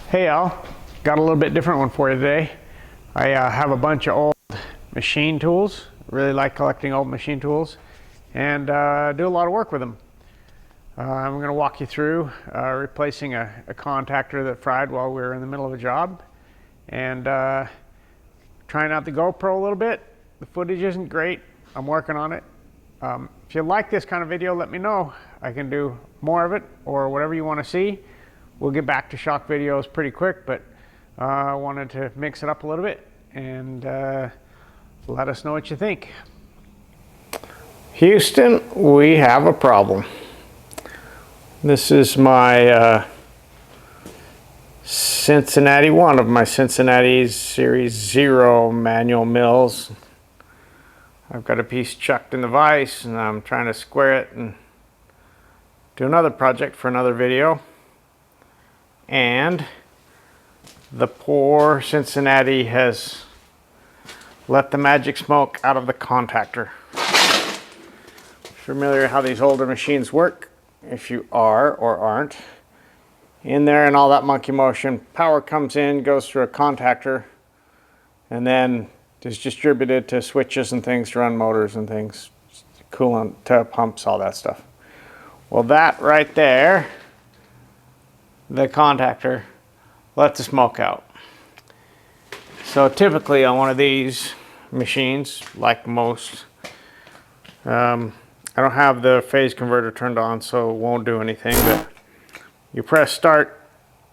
Hey Al, got a little bit different one for you today. I have a bunch of old machine tools. Really like collecting old machine tools and do a lot of work with them. I'm going to walk you through replacing a contactor that fried while we were in the middle of a job and trying out the GoPro a little bit. The footage isn't great. I'm working on it. If you like this kind of video, let me know. I can do more of it or whatever you want to see. We'll get back to shock videos pretty quick, but I wanted to mix it up a little bit and let us know what you think. Houston, we have a problem. This is my Cincinnati, one of my Cincinnati Series 0 manual mills. I've got a piece chucked in the vise and I'm trying to square it and do another project for another video. And the poor Cincinnati has let the magic smoke out of the contactor. Familiar how these older machines work? If you are or aren't in there and all that monkey motion, power comes in, goes through a contactor, and then is distributed to switches and things to run motors and things, coolant to pumps, all that stuff. Well, that right there, the contactor, let the smoke out. So typically on one of these machines, like most, I don't have the phase converter turned on, so it won't do anything, but you press start,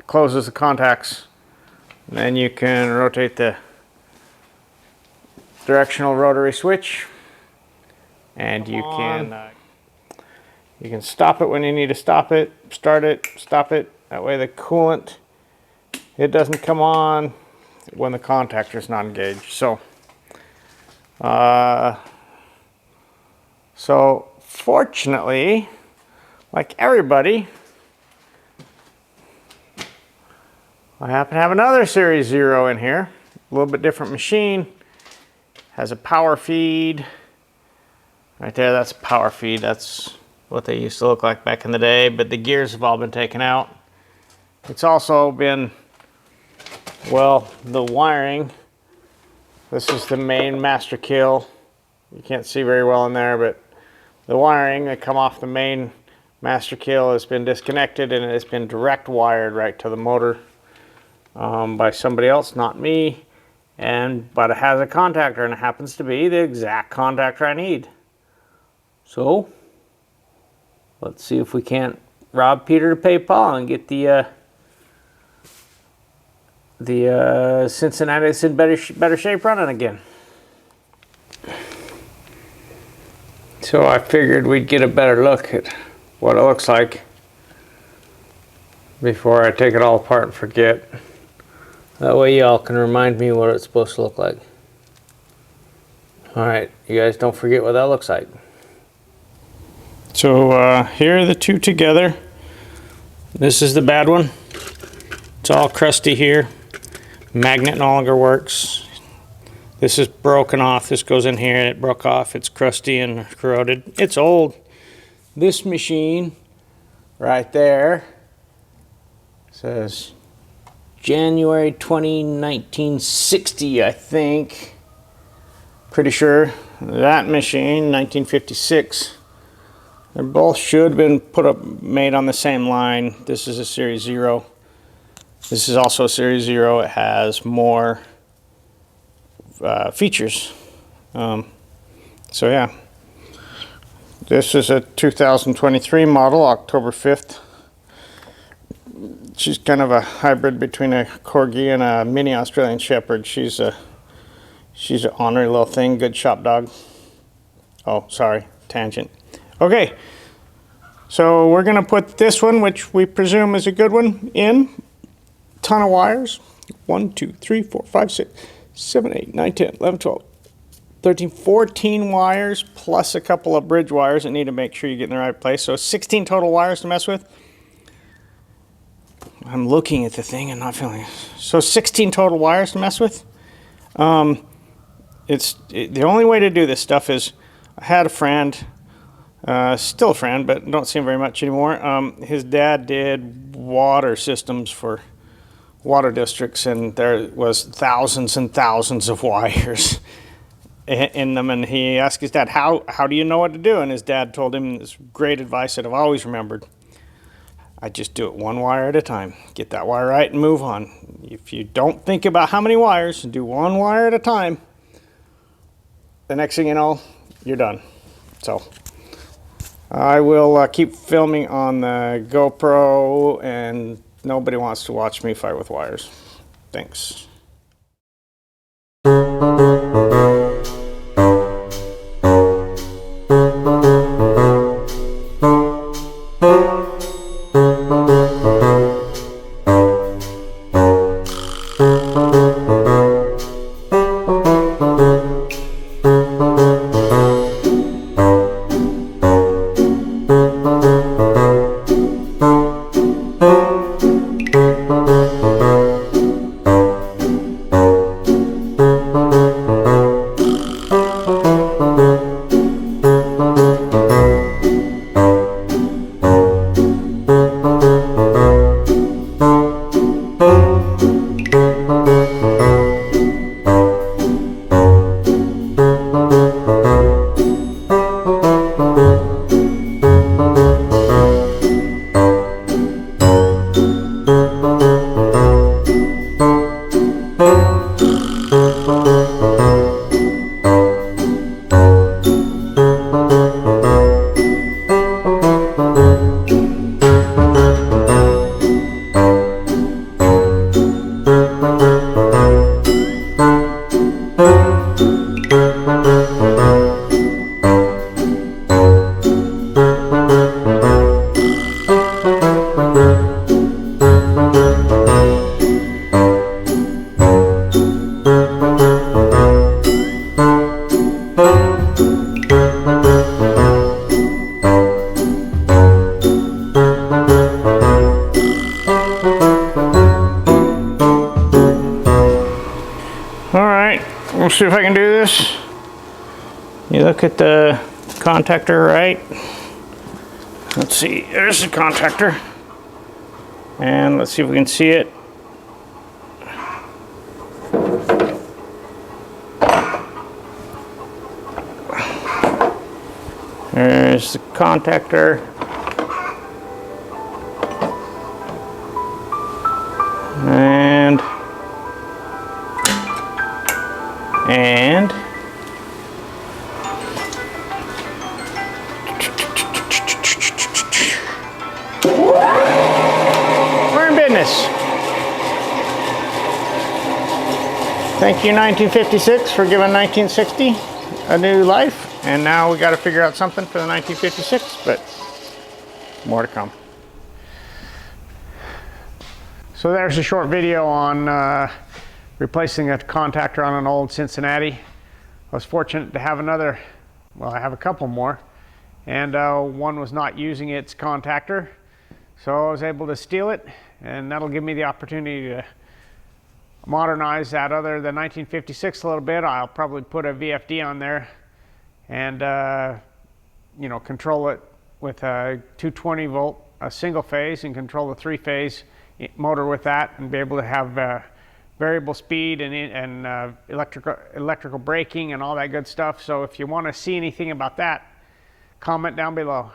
closes the contacts, and then you can rotate the directional rotary switch, and you can stop it when you need to stop it, start it, stop it. That way the coolant, it doesn't come on when the contactor is not engaged. So fortunately, like everybody, I happen to have another Series 0 in here. A little bit different machine. Has a power feed. Right there, that's a power feed. That's what they used to look like back in the day, but the gears have all been taken out. It's also been, well, the wiring. This is the main master kill. You can't see very well in there, but the wiring that come off the main master kill has been disconnected and it's been direct wired right to the motor by somebody else, not me. But it has a contactor and it happens to be the exact contactor I need. So let's see if we can't rob Peter to pay Paul and get the Cincinnati in better shape running again. So I figured we'd get a better look at what it looks like before I take it all apart and forget. That way y'all can remind me what it's supposed to look like. Alright, you guys don't forget what that looks like. So here are the two together. This is the bad one. It's all crusty here. Magnet no longer works. This is broken off. This goes in here and it broke off. It's crusty and corroded. It's old. This machine right there says January 20, 1960, I think. Pretty sure. That machine, 1956. They both should have been made on the same line. This is a Series 0. This is also a Series 0. It has more features. So yeah. This is a 2023 model, October 5th. She's kind of a hybrid between a Corgi and a mini Australian Shepherd. She's an ornery little thing, good shop dog. Oh, sorry, tangent. Okay, so we're gonna put this one, which we presume is a good one, in. Ton of wires. 1, 2, 3, 4, 5, 6, 7, 8, 9, 10, 11, 12, 13, 14 wires, plus a couple of bridge wires that need to make sure you get in the right place. So 16 total wires to mess with. I'm looking at the thing and not feeling it. So 16 total wires to mess with. The only way to do this stuff is, I had a friend, still a friend, but don't see him very much anymore. His dad did water systems for water districts, and there was thousands and thousands of wires in them. And he asked his dad, how do you know what to do? And his dad told him this great advice that I've always remembered. I just do it one wire at a time. Get that wire right and move on. If you don't think about how many wires and do one wire at a time, the next thing you know, you're done. So I will keep filming on the GoPro, and nobody wants to watch me fight with wires. Thanks. We'll see if I can do this. You look at the contactor, right? Let's see, there's the contactor. And let's see if we can see it. There's the contactor. And we're in business. Thank you, 1956, for giving 1960 a new life. And now we got to figure out something for the 1956, but more to come. So there's a short video on replacing a contactor on an old Cincinnati. I was fortunate to have another, well, I have a couple more, and one was not using its contactor, so I was able to steal it, and that'll give me the opportunity to modernize that the 1956 a little bit. I'll probably put a VFD on there and you know, control it with a 220 volt, a single phase, and control the 3-phase motor with that, and be able to have variable speed and electrical braking and all that good stuff. So if you want to see anything about that, comment down below.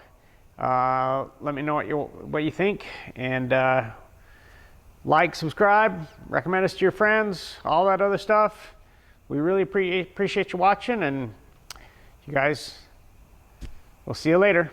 Let me know what you think, and like, subscribe, recommend us to your friends, all that other stuff. We really appreciate you watching, and you guys, we'll see you later.